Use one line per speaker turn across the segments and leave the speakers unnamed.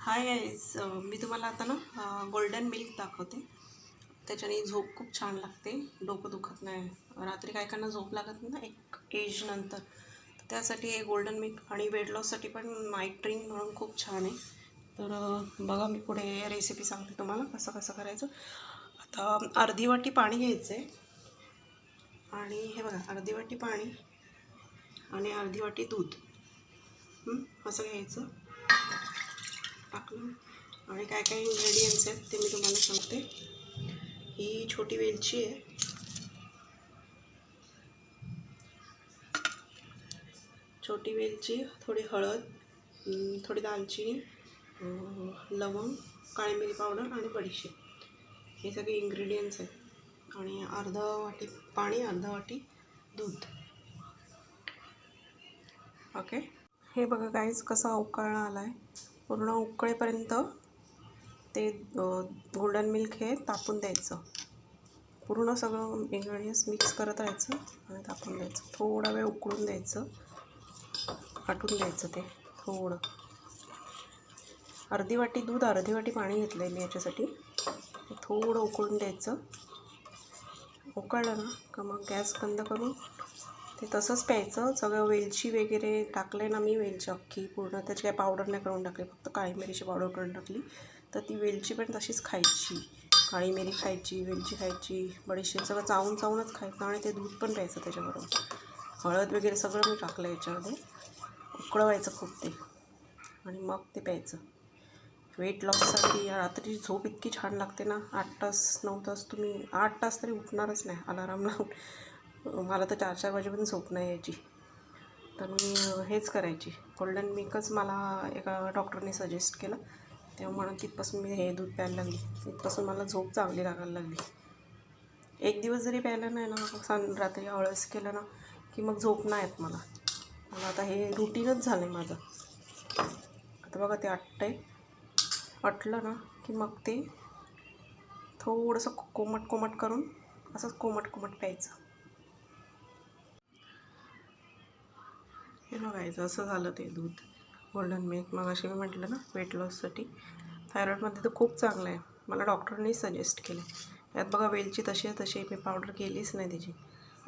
Hi guys, मी तुम्हाला आता ना गोल्डन मिल्क दाखवते. त्याच्याने झोप खूप छान लागते, डोकं दुखत नाही. रात्री काय काहींना झोप लागत नाही ना एक एज नंतर, तर त्यासाठी हे गोल्डन मिल्क आणि वेट लॉससाठी पण नाईट ड्रिंक म्हणून खूप छान आहे. तर बघा, मी पुढे रेसिपी सांगते तुम्हाला कसं कसं करायचं. आता अर्धी वाटी पाणी घ्यायचं आहे आणि हे बघा, अर्धी वाटी पाणी आणि अर्धी वाटी दूध असं घ्यायचं टाकलं. आणि काय काय इंग्रेडियंट्स आहेत ते मी तुम्हाला सांगते. ही छोटी वेलची आहे, छोटी वेलची, थोडी हळद, थोडी दालचिनी, लवंग, काळी मिरी पावडर आणि बडीशेप, हे सगळे इंग्रेडियंट्स आहेत. आणि अर्धा वाटी पाणी, अर्धा वाटी दूध. ओके, हे बघा गाईज, कसा उकळणं आला आहे. पूर्ण उकळेपर्यंत ते गोल्डन मिल्क हे तापून द्यायचं. पूर्ण सगळं इंग्रेडियंट्स मिक्स करत राहायचं आणि तापून द्यायचं. थोडा वेळ उकळून द्यायचं, आटून द्यायचं ते थोडं. अर्धी वाटी दूध, अर्धी वाटी पाणी घेतलं आहे मी याच्यासाठी. थोडं उकळून द्यायचं. उकळलं ना का मग गॅस बंद करून ते तसंच प्यायचं. सगळं वेलची वगैरे टाकले ना मी, वेलची अख्खी पूर्ण, त्याची काय पावडर नाही करून टाकली, फक्त काळी मिरीची पावडर करून टाकली. तर ती वेलची पण तशीच खायची, काळी मिरी खायची, वेलची खायची, बडीशेप सगळं चावून चावूनच खायचं. आणि ते दूध पण प्यायचं त्याच्याबरोबर. हळद वगैरे सगळं मी टाकलं याच्यामध्ये. उकळवायचं खूप ते आणि मग ते प्यायचं. वेट लॉससाठी रात्री झोप इतकी छान लागते ना. 8 तास 9 तास, तुम्ही 8 तास तरी उठणारच नाही अलाराम लावून. मला तर 4-4 वाजेपर्यंत झोप नाही यायची. तर मी हेच करायची. गोल्डन मिल्कच मला एका डॉक्टरने सजेस्ट केलं, तेव्हा म्हणून तिथपासून मी हे दूध प्यायला लागली. तिथपासून मला झोप चांगली लागायला लागली. एक दिवस जरी प्यायला नाही ना, रात्री आळस केलं ना की मग झोप नाही येत मला. आता हे रुटीनच झालं आहे माझं. आता बघा, ते आटलं ना की मग ते थोडंसं कोमट कोमट करून असंच कोमट कोमट प्यायचं. हे बघायचं, असं झालं ते दूध गोल्डन मिल्क. मग असे मी म्हटलं ना, वेट लॉससाठी, थायरॉईडमध्ये तर खूप चांगलं आहे. मला डॉक्टरांनी सजेस्ट केले. यात बघा, वेलची तशी आहे तशी, मी पावडर केलीच नाही त्याची,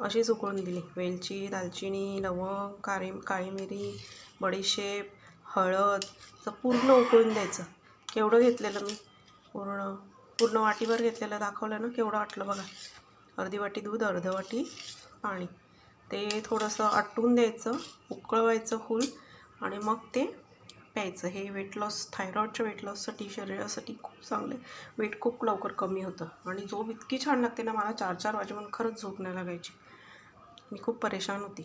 अशीच उकळून दिली. वेलची, दालचिनी, लवंग, काळी मिरी, बडीशेप, हळद, असं पूर्ण उकळून द्यायचं. केवढं घेतलेलं मी, पूर्ण वाटीभर घेतलेलं, दाखवलं ना केवढं आटलं बघा. अर्धी वाटी दूध, अर्धी वाटी पाणी. ते थोडंसं आटून द्यायचं, उकळवायचं फुल, आणि मग ते प्यायचं. हे वेट लॉस, थायरॉईडच्या वेट लॉससाठी, शरीरासाठी खूप चांगले. वेट खूप लवकर कमी होतं आणि झोप इतकी छान लागते ना. मला 4-4 वाजेपर्यंत खरंच झोप नाही लागायची. मी खूप परेशान होती.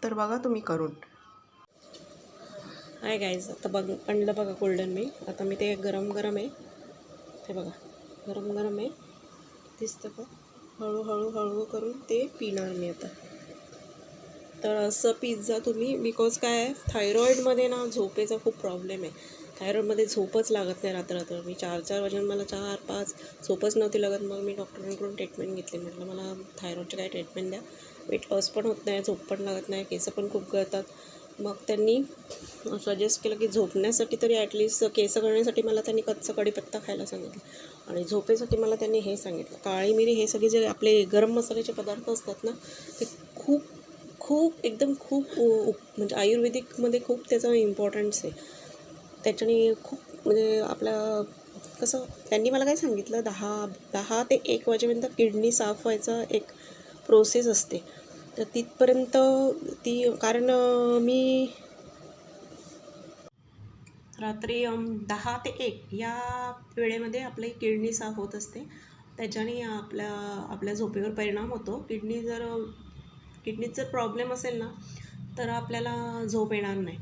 तर बघा तुम्ही करून. हाय गाईज, आता आणलं बघा गोल्डन मिल्क. आता मी ते गरम गरम आहे, ते बघा गरम गरम आहे, दिसतं का. हळूहळू हळू करून ते पिणार मी आता. तर असं पिझ्झा तुम्ही, बिकॉज काय आहे, थायरॉईडमध्ये ना झोपेचा खूप प्रॉब्लेम आहे. थायरॉईडमध्ये झोपच लागत नाही रात्र. मी 4-4 वाजून मला 4-5 झोपच नव्हती लागत. मग मी डॉक्टरांकडून ट्रीटमेंट घेतली. म्हटलं मला थायरॉईडची काय ट्रीटमेंट द्या, वेट लॉस पण होत नाही, झोप पण लागत नाही, केस पण खूप गळतात. मग त्यांनी सजेस्ट केलं की झोपण्यासाठी तरी ॲटलिस्ट, केस गळण्यासाठी मला त्यांनी कच्चा कढीपत्ता खायला सांगितलं. आणि झोपेसाठी मला त्यांनी हे सांगितलं, काळी मिरी. हे सगळे जे आपले गरम मसाल्याचे पदार्थ असतात ना, ते खूप खूप एकदम खूप म्हणजे आयुर्वेदिकमध्ये खूप त्याचा इम्पॉर्टन्स आहे. त्याच्याने खूप म्हणजे आपल्या कसं, त्यांनी मला काय सांगितलं, 10 ते 1 वाजेपर्यंत किडनी साफ व्हायचा एक प्रोसेस असते. तर तिथपर्यंत कारण मी रात्री 10 ते 1 या वेळेमध्ये आपली किडनी साफ होत असते. त्याच्याने आपल्या झोपेवर परिणाम होतो. किडनीत जर प्रॉब्लेम असेल ना, तर आपल्याला झोप येणार नाही.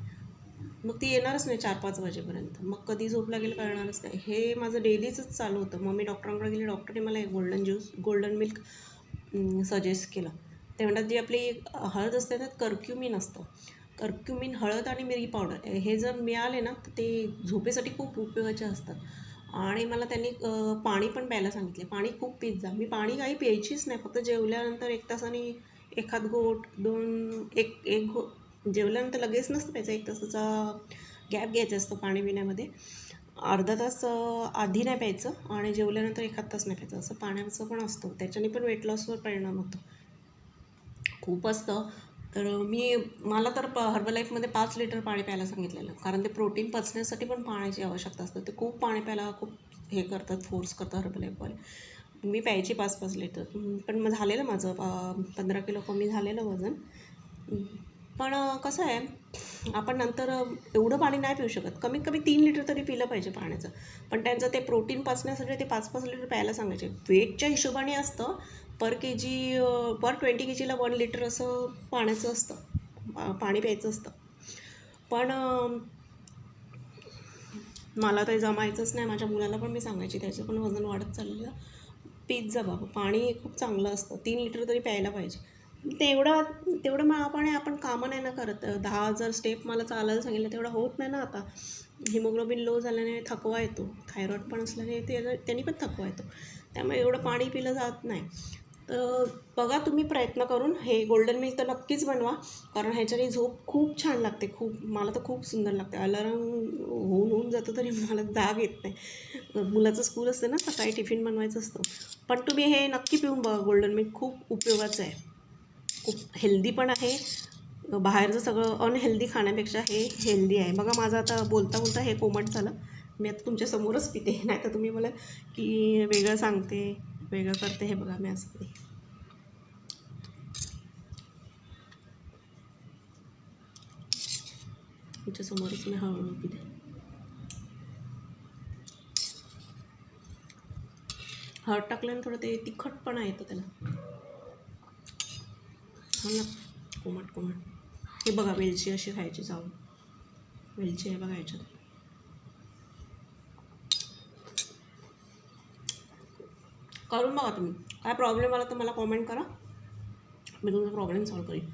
मग ती येणारच नाही 4-5 वाजेपर्यंत. मग कधी झोप लागेल कळणारच नाही. हे माझं डेलीचंच चालू होतं. मग मी डॉक्टरांकडे गेले. डॉक्टरने मला एक गोल्डन मिल्क सजेस्ट केलं. ते म्हणतात, जी आपली हळद असते त्यात कर्क्युमिन असतं. कर्क्युमिन, हळद आणि मिरी पावडर हे जर मिळाले ना, तर ते झोपेसाठी खूप उपयोगाचे असतात. आणि मला त्यांनी पाणी पण प्यायला सांगितले. पाणी खूप पीत जा. मी पाणी काही प्यायचीच नाही, फक्त जेवल्यानंतर 1 तासाने एखाद घोट, 2, एक घोट. जेवल्यानंतर लगेच नसतं प्यायचं, 1 तासाचा गॅप घ्यायचं असतं पाणी पिण्यामध्ये. अर्धा तास आधी नाही प्यायचं आणि जेवल्यानंतर एखाद तास नाही प्यायचं, असं पाण्याचं पण असतं. त्याच्याने पण वेट लॉसवर परिणाम होतो. खूप असतं. तर मला तर हर्बलाईफमध्ये 5 लिटर पाणी प्यायला सांगितलेलं, कारण ते प्रोटीन पचण्यासाठी पण पाण्याची आवश्यकता असते. ते खूप पाणी प्यायला खूप हे करतात, फोर्स करतात हर्बलाईफवाले. मी प्यायची 5-5 लिटर. पण मग झालेलं माझं 15 किलो कमी झालेलं वजन. पण कसं आहे, आपण नंतर एवढं पाणी नाही पिऊ शकत. कमीत कमी 3 लिटर तरी पिलं पाहिजे पाण्याचं. पण त्यांचं ते प्रोटीन पचण्यासाठी ते 5-5 लिटर प्यायला सांगायचे. वेटच्या हिशोबाने असतं. पर 20 kgला 1 लिटर असं पाण्याचं असतं, पाणी प्यायचं असतं. पण मला ते जमायचंच नाही. माझ्या मुलाला पण मी सांगायची, त्याचं पण वजन वाढत चाललेलं. पीत जा बाबा, पाणी खूप चांगलं असतं. 3 लिटर तरी प्यायला पाहिजे. तेवढं मग आपण कामं नाही ना करत. 10,000 स्टेप मला चालायला सांगितलं, तेवढं होत नाही ना आता. हिमोग्लोबिन लो झाल्याने थकवा येतो, थायरॉईड पण असल्याने त्यांनी पण थकवा येतो. त्यामुळे एवढं पाणी पिलं जात नाही. तर बघा तुम्ही प्रयत्न करून हे गोल्डन मिल्क तर नक्कीच बनवा, कारण ह्याच्याने झोप खूप छान लागते. मला तर खूप सुंदर लागते. अलार्म होऊन जातं तरी मला जाग येत नाही. मुलाचं स्कूल असतं ना, सकाळी टिफिन बनवायचं असतं. पण तुम्ही हे नक्की पिऊन बघा. गोल्डन मिल्क खूप उपयोगाचं आहे, खूप हेल्दी पण आहे. बाहेरचं सगळं अनहेल्दी खाण्यापेक्षा हे हेल्दी आहे. बघा माझं आता बोलता बोलता हे कोमट झालं. मी आता तुमच्यासमोरच पिते, नाही तर तुम्ही मला की वेगळं सांगते, वेगळं करते. हे बघा मी असं पिते. तुमच्यासमोरच मी हळूहळू पिते. हळद टाकल्यानं थोडं ते तिखटपणा येतं त्याला. हा ना, कोमट. हे बघा, वेलची अशी खायची चावून. वेलची आहे बघा ह्याच्यात. करून बघा तुम्ही. काय प्रॉब्लेम आला तर मला कॉमेंट करा, मी तुमचा प्रॉब्लेम सॉल्व करीन.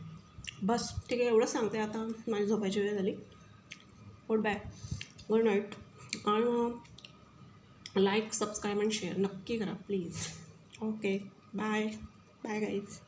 बस ठीक आहे, एवढंच सांगते. आता माझी झोपायची वेळ झाली. Good bye, good night. आणि लाईक, सबस्क्राईब आणि शेअर नक्की करा please. Okay, bye bye guys.